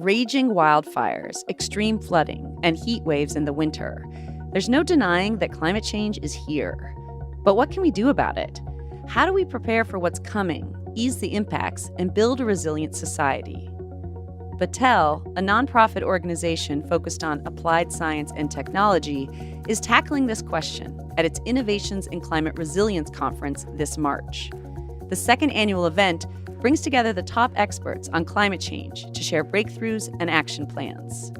Raging wildfires, extreme flooding, and heat waves in the winter. There's no denying that climate change is here. But what can we do about it? How do we prepare for what's coming, ease the impacts, and build a resilient society? Battelle, a nonprofit organization focused on applied science and technology, is tackling this question at its Innovations in Climate Resilience conference this March. The second annual event brings together the top experts on climate change to share breakthroughs and action plans.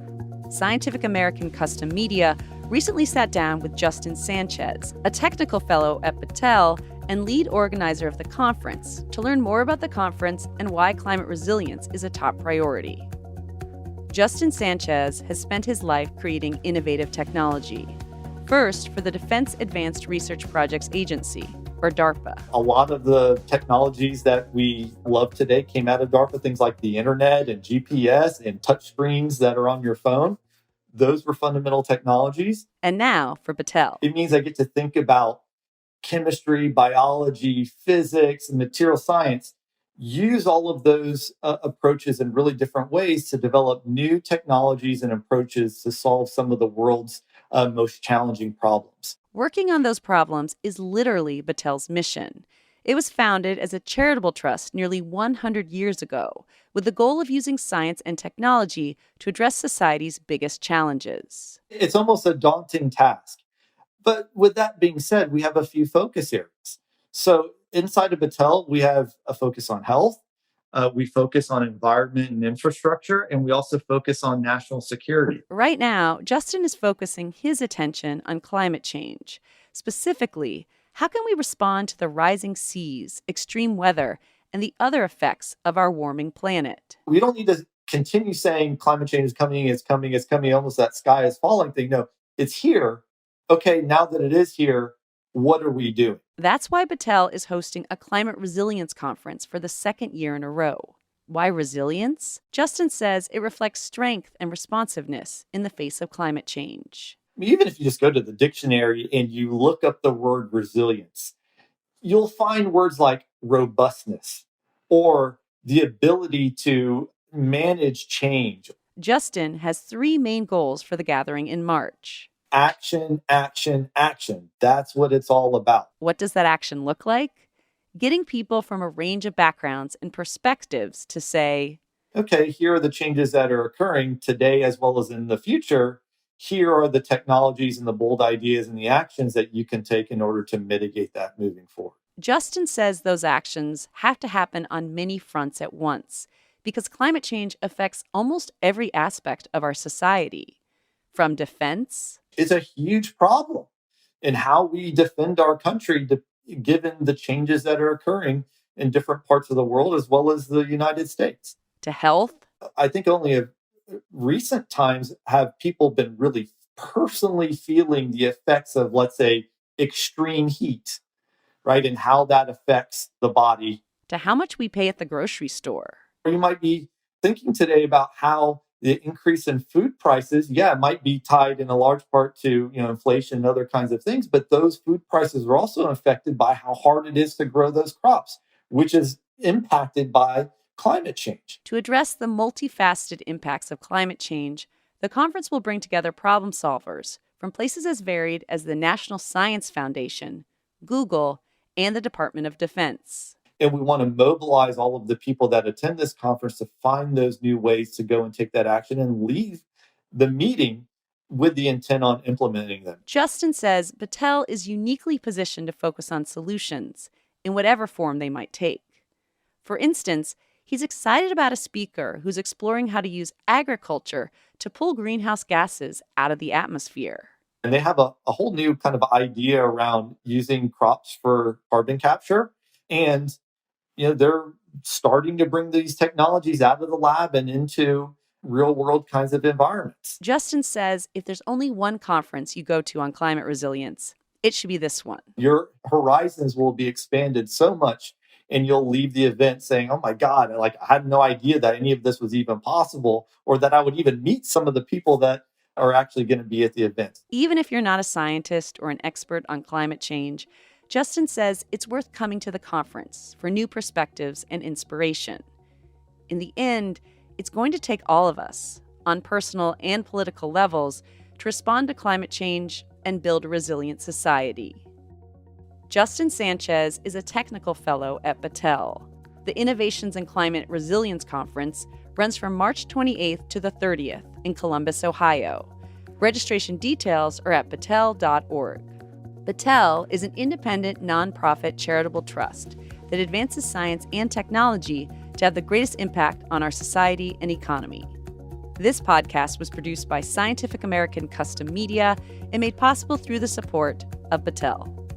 Scientific American Custom Media recently sat down with Justin Sanchez, a technical fellow at Battelle and lead organizer of the conference, to learn more about the conference and why climate resilience is a top priority. Justin Sanchez has spent his life creating innovative technology. First, for the Defense Advanced Research Projects Agency, or DARPA. A lot of the technologies that we love today came out of DARPA, things like the internet and GPS and touchscreens that are on your phone. Those were fundamental technologies. And now for Battelle. It means I get to think about chemistry, biology, physics, and material science, use all of those approaches in really different ways to develop new technologies and approaches to solve some of the world's most challenging problems. Working on those problems is literally Battelle's mission. It was founded as a charitable trust nearly 100 years ago, with the goal of using science and technology to address society's biggest challenges. It's almost a daunting task. But with that being said, we have a few focus areas. So inside of Battelle, we have a focus on health, we focus on environment and infrastructure, and we also focus on national security. Right now, Justin is focusing his attention on climate change. Specifically, how can we respond to the rising seas, extreme weather, and the other effects of our warming planet? We don't need to continue saying climate change is coming, it's coming, it's coming, almost that sky is falling thing. No, it's here. Okay, now that it is here, what are we doing? That's why Battelle is hosting a climate resilience conference for the second year in a row. Why resilience? Justin says it reflects strength and responsiveness in the face of climate change. Even if you just go to the dictionary and you look up the word resilience, you'll find words like robustness or the ability to manage change. Justin has three main goals for the gathering in March. Action, action, action. That's what it's all about. What does that action look like? Getting people from a range of backgrounds and perspectives to say, okay, here are the changes that are occurring today as well as in the future. Here are the technologies and the bold ideas and the actions that you can take in order to mitigate that moving forward. Justin says those actions have to happen on many fronts at once because climate change affects almost every aspect of our society. From defense, it's a huge problem in how we defend our country, given the changes that are occurring in different parts of the world, as well as the United States. To health. I think only in recent times have people been really personally feeling the effects of, let's say, extreme heat, right? And how that affects the body. To how much we pay at the grocery store. Or you might be thinking today about how the increase in food prices, it might be tied in a large part to inflation and other kinds of things, but those food prices are also affected by how hard it is to grow those crops, which is impacted by climate change. To address the multifaceted impacts of climate change, the conference will bring together problem solvers from places as varied as the National Science Foundation, Google, and the Department of Defense. And we want to mobilize all of the people that attend this conference to find those new ways to go and take that action and leave the meeting with the intent on implementing them. Justin says Battelle is uniquely positioned to focus on solutions in whatever form they might take. For instance, he's excited about a speaker who's exploring how to use agriculture to pull greenhouse gases out of the atmosphere. And they have a whole new kind of idea around using crops for carbon capture. And they're starting to bring these technologies out of the lab and into real world kinds of environments. Justin says if there's only one conference you go to on climate resilience, it should be this one. Your horizons will be expanded so much, and you'll leave the event saying, oh my God, I had no idea that any of this was even possible, or that I would even meet some of the people that are actually going to be at the event. Even if you're not a scientist or an expert on climate change, Justin says it's worth coming to the conference for new perspectives and inspiration. In the end, it's going to take all of us, on personal and political levels, to respond to climate change and build a resilient society. Justin Sanchez is a technical fellow at Battelle. The Innovations in Climate Resilience Conference runs from March 28th to the 30th in Columbus, Ohio. Registration details are at battelle.org. Battelle is an independent, nonprofit charitable trust that advances science and technology to have the greatest impact on our society and economy. This podcast was produced by Scientific American Custom Media and made possible through the support of Battelle.